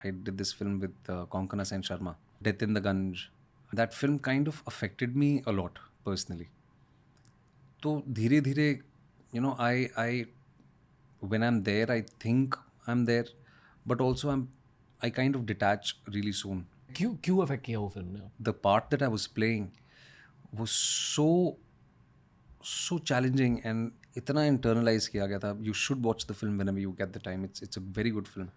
I did this film with Konkana Sen Sharma, Death in the Gunj. That film kind of affected me a lot personally. So धीरे धीरे, I when I'm there, I think I'm there, but also I kind of detach really soon. क्यों क्यों affect किया वो film ने? The part that I was playing was so challenging and इतना internalized किया गया था. You should watch the film whenever you get the time. It's a very good film.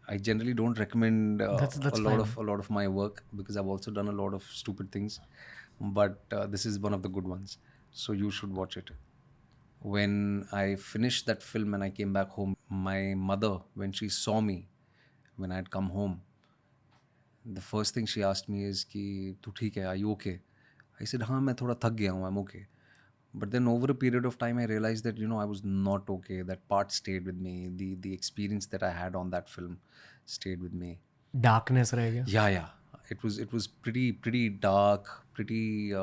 I generally don't recommend That's fine. a lot of my work because I've also done a lot of stupid things, but this is one of the good ones. So you should watch it. When I finished that film and I came back home, my mother, when she saw me, when I had come home, the first thing she asked me is कि तू ठीक है, are you okay? I said हाँ मैं थोड़ा थक गया हूँ, I'm okay. But then over a period of time I realized that I was not okay. That part stayed with me. The experience that I had on that film stayed with me. Darkness रह गया. Yeah. It was pretty dark, pretty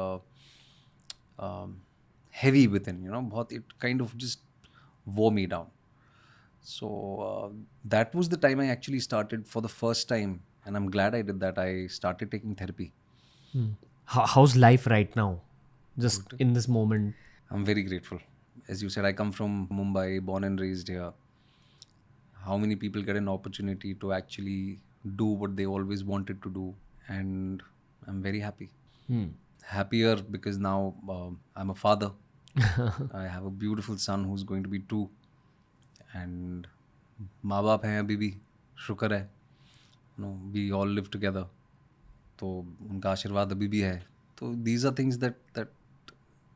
heavy within. बहुत it kind of just wore me down. So that was the time I actually started for the first time, and I'm glad I did that. I started taking therapy. How's life right now? Just in this moment. I'm very grateful. As you said, I come from Mumbai, born and raised here. How many people get an opportunity to actually do what they always wanted to do? And I'm very happy. Happier because now I'm a father. I have a beautiful son who's going to be 2. And माँ बाप हैं अभी भी, शुक्र है. We all live together. तो उनका आशीर्वाद अभी भी है. तो these are things that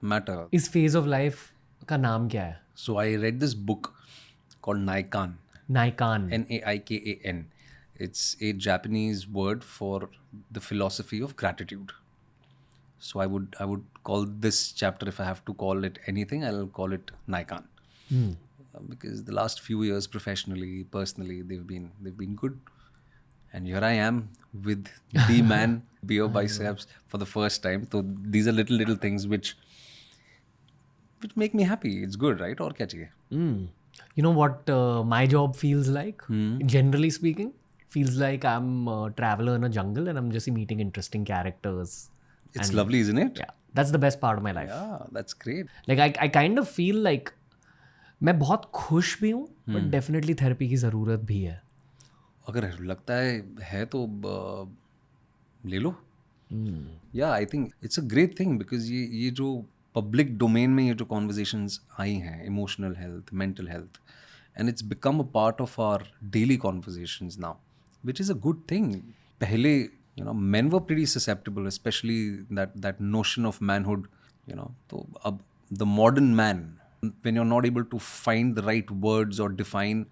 matter. इस फेज ऑफ लाइफ का नाम क्या है? So I read this book called Naikan. नाइकान. Naikan. It's a Japanese word for the philosophy of gratitude. So I would call this chapter, if I have to call it anything, I'll call it Naikan. Because the last few years, professionally, personally, they've been good. And here I am with the man, beer biceps for the first time. So these are little things which make me happy. It's good, right? और क्या चाहिए? You know what my job feels like? Generally speaking, feels like I'm a traveler in a jungle and I'm just meeting interesting characters. It's lovely, isn't it? Yeah, that's the best part of my life. Yeah, that's great. Like I kind of feel like मैं बहुत खुश भी हूँ, but definitely therapy की ज़रूरत भी है. अगर लगता है तो ले लो. या I think it's a great thing because ये जो पब्लिक डोमेन में ये जो कॉन्वर्जेशंस आई हैं, emotional health, mental health, and it's become a part of our daily conversations now, which is a good thing. पहले men were pretty susceptible, especially that notion of manhood. तो अब the modern man, when you're not able to find the right words or define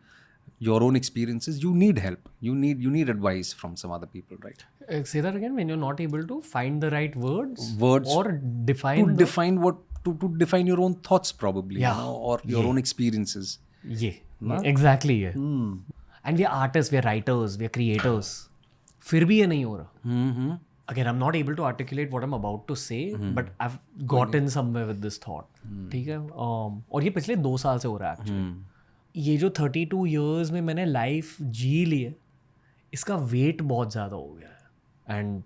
your own experiences, you need help. You need advice from some other people, right? Say that again. When you're not able to find the right words or To define define what to define your own thoughts, probably. Yeah. Or your own experiences. exactly ये. And we are artists, we are writers, we are creators. फिर भी ये नहीं हो रहा. Again, I'm not able to articulate what I'm about to say, but I've gotten somewhere with this thought. ठीक है. और ये पिछले 2 साल से हो रहा है actually. ये जो 32 years में मैंने लाइफ जी ली है, इसका वेट बहुत ज़्यादा हो गया है. And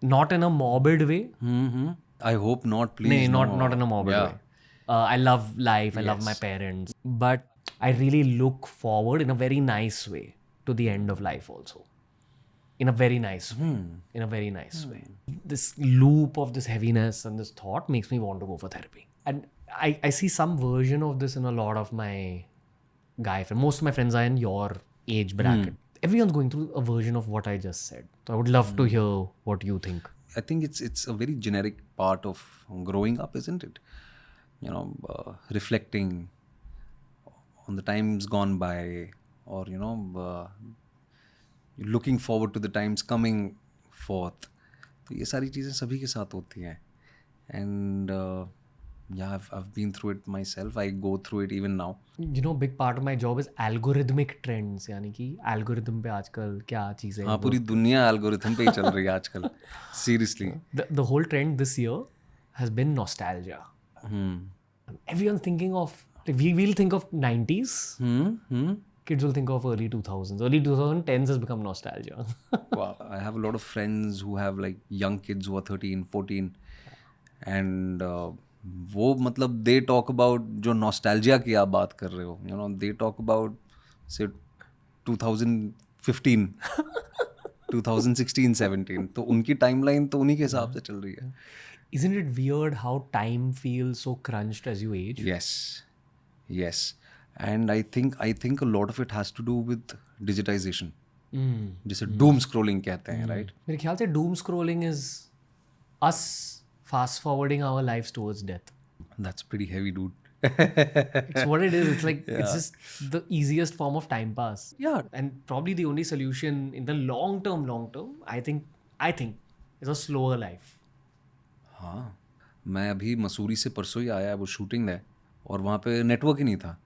not in a morbid way. I hope not, please. नहीं, no. not in a morbid Yeah. way. I love life, I love my parents, but I really look forward in a very nice way to the end of life also. In a very nice way. In a very nice way. This loop of this heaviness and this thought makes me want to go for therapy. And I see some version of this in a lot of my guy friends. Most of my friends are in your age bracket. Everyone's going through a version of what I just said. So I would love to hear what you think. I think it's a very generic part of growing up, isn't it? Reflecting on the times gone by, or looking forward to the times coming forth. तो ये सारी चीज़ें सभी के साथ होती हैं. And yeah, I've been through it myself. I go through it even now. You know, big part of my job is algorithmic trends. यानी कि algorithm पे आजकल क्या चीज़ें. हाँ, पूरी दुनिया एल्गोरिथम पे ही चल रही है आजकल. Seriously. The whole trend this year has been nostalgia. Everyone's thinking of, like, we will think of 90s. Kids will think of early 2000s. Early 2010s has become nostalgia. Wow. I have a lot of friends who have like young kids who are 13, 14 and वो मतलब they talk about जो nostalgia की आप बात कर रहे हो, you know, they talk about say 2015 2016 17 तो उनकी timeline तो उन्हीं के हिसाब से चल रही है. Isn't it weird how time feels so crunched as you age? Yes, and I think a lot of it has to do with digitization. जिसे doom scrolling कहते हैं, right? मेरे ख्याल से doom scrolling is us fast forwarding our lives towards death. That's pretty heavy, dude. It's what it is. It's like it's just the easiest form of time pass. Yeah. And probably the only solution in the long term, I think is a slower life. हाँ, मैं अभी मसूरी से परसों ही आया, वो shooting है और वहाँ पे नेटवर्क ही नहीं था.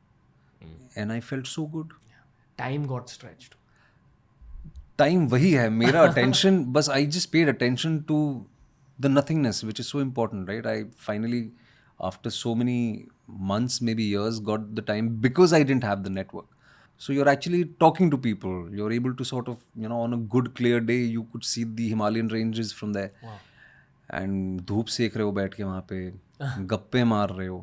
And I felt so good. Time got stretched. Time वही है मेरा अटेंशन बस I just paid attention to the nothingness which is so important right I finally after so many months maybe years got the time because I didn't have the network. So you're actually talking to people, you're able to sort of, you know, on a good clear day you could see the Himalayan ranges from there. Wow. and धूप सेक रहे हो बैठ के वहाँ पे गप्पे मार रहे हो.